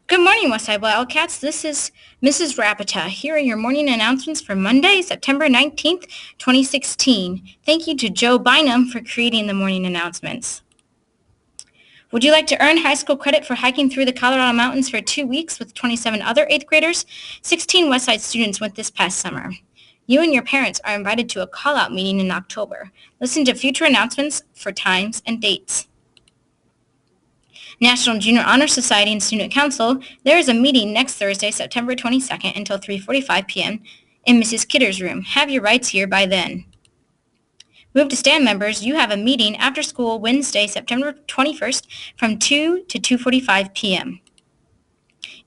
Good morning, Westside Wildcats. This is Mrs. Rapita. Here are your morning announcements for Monday, September 19th, 2016. Thank you to Joe Bynum for creating the morning announcements. Would you like to earn high school credit for hiking through the Colorado Mountains for 2 weeks with 27 other 8th graders? 16 Westside students went this past summer. You and your parents are invited to a call-out meeting in October. Listen to future announcements for times and dates. National Junior Honor Society and Student Council, there is a meeting next Thursday, September 22nd until 3:45 p.m. in Mrs. Kidder's room. Have your rights here by then. Move to Stand members, you have a meeting after school Wednesday, September 21st from 2 to 2:45 p.m.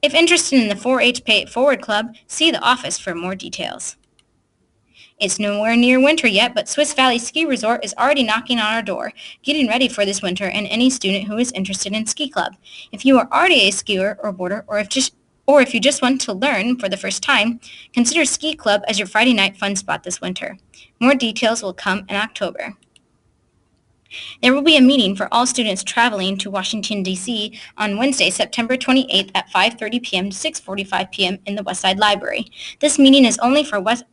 If interested in the 4-H Pay It Forward Club, see the office for more details. It's nowhere near winter yet, but Swiss Valley Ski Resort is already knocking on our door, getting ready for this winter and any student who is interested in ski club. If you are already a skier or boarder, or if you just want to learn for the first time, consider ski club as your Friday night fun spot this winter. More details will come in October. There will be a meeting for all students traveling to Washington, D.C. on Wednesday, September 28th at 5:30 p.m. to 6:45 p.m. in the Westside Library. This meeting is only for Westside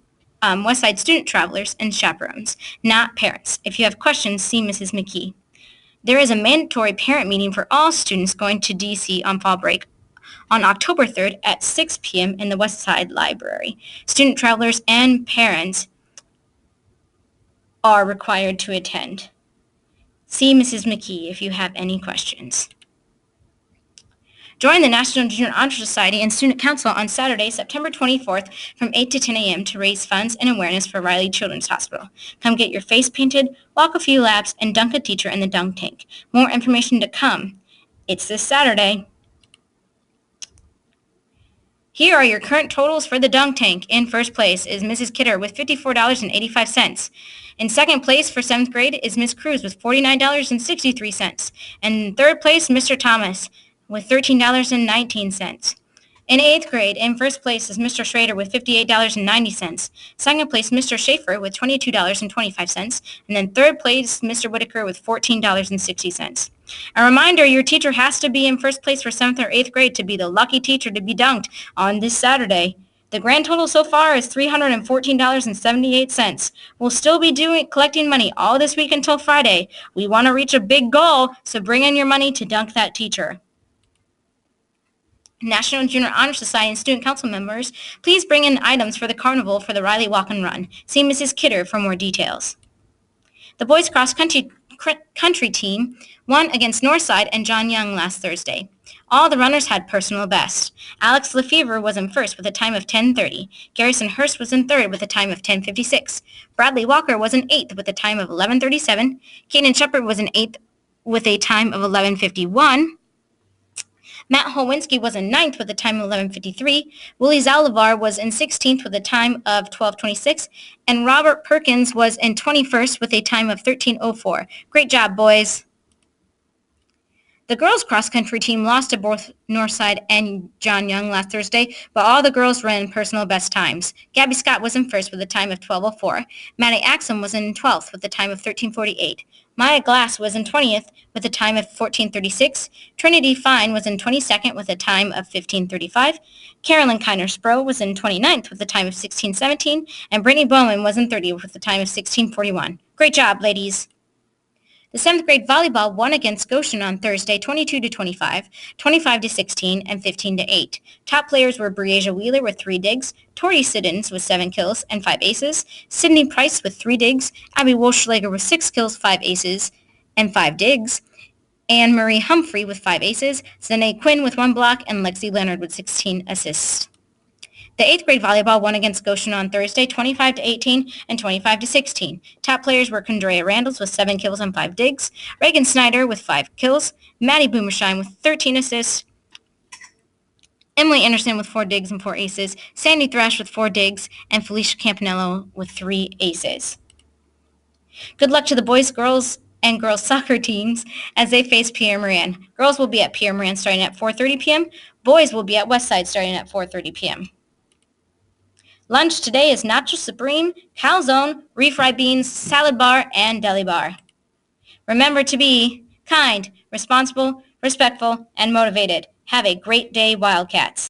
student travelers and chaperones, not parents. If you have questions, see Mrs. McKee. There is a mandatory parent meeting for all students going to D.C. on fall break on October 3rd at 6 p.m. in the Westside Library. Student travelers and parents are required to attend. See Mrs. McKee if you have any questions. Join the National Junior Honor Society and Student Council on Saturday, September 24th from 8 to 10 a.m. to raise funds and awareness for Riley Children's Hospital. Come get your face painted, walk a few laps, and dunk a teacher in the dunk tank. More information to come. It's this Saturday. Here are your current totals for the dunk tank. In first place is Mrs. Kidder with $54.85. In second place for 7th grade is Miss Cruz with $49.63. And in third place, Mr. Thomas with $13.19. In 8th grade, in first place is Mr. Schrader with $58.90. Second place, Mr. Schaefer with $22.25. And then third place, Mr. Whitaker with $14.60. A reminder, your teacher has to be in first place for 7th or 8th grade to be the lucky teacher to be dunked on this Saturday. The grand total so far is $314.78. We'll still be collecting money all this week until Friday. We want to reach a big goal, so bring in your money to dunk that teacher. National Junior Honor Society and Student Council members, please bring in items for the carnival for the Riley Walk and Run. See Mrs. Kidder for more details. The boys cross country team won against Northside and John Young last Thursday. All the runners had personal bests. Alex Lefevre was in first with a time of 10:30. Garrison Hurst was in third with a time of 10:56. Bradley Walker was in eighth with a time of 11:37. Kaden Shepard was in eighth with a time of 11:51. Matt Holwinski was in ninth with a time of 11:53. Willie Zalavar was in 16th with a time of 12:26. And Robert Perkins was in 21st with a time of 13:04. Great job, boys. The girls' cross-country team lost to both Northside and John Young last Thursday, but all the girls ran personal best times. Gabby Scott was in first with a time of 12:04. Maddie Axum was in 12th with a time of 13:48. Maya Glass was in 20th with a time of 14:36. Trinity Fine was in 22nd with a time of 15:35. Carolyn Kiner-Spro was in 29th with a time of 16:17. And Brittany Bowman was in 30th with a time of 16:41. Great job, ladies. The 7th grade volleyball won against Goshen on Thursday 22-25, 25-16, and 15-8. Top players were Breasia Wheeler with 3 digs, Tori Siddons with 7 kills and 5 aces, Sydney Price with 3 digs, Abby Wolschlager with 6 kills, 5 aces, and 5 digs, Anne Marie Humphrey with 5 aces, Zanae Quinn with 1 block, and Lexi Leonard with 16 assists. The 8th grade volleyball won against Goshen on Thursday 25-18 and 25-16. Top players were Condrea Randalls with 7 kills and 5 digs, Reagan Snyder with 5 kills, Maddie Boomershine with 13 assists, Emily Anderson with 4 digs and 4 aces, Sandy Thrash with 4 digs, and Felicia Campanello with 3 aces. Good luck to the boys, girls, and girls soccer teams as they face Pierre Moran. Girls will be at Pierre Moran starting at 4:30 p.m. Boys will be at Westside starting at 4:30 p.m. Lunch today is Nacho Supreme, calzone, refried beans, salad bar, and deli bar. Remember to be kind, responsible, respectful, and motivated. Have a great day, Wildcats!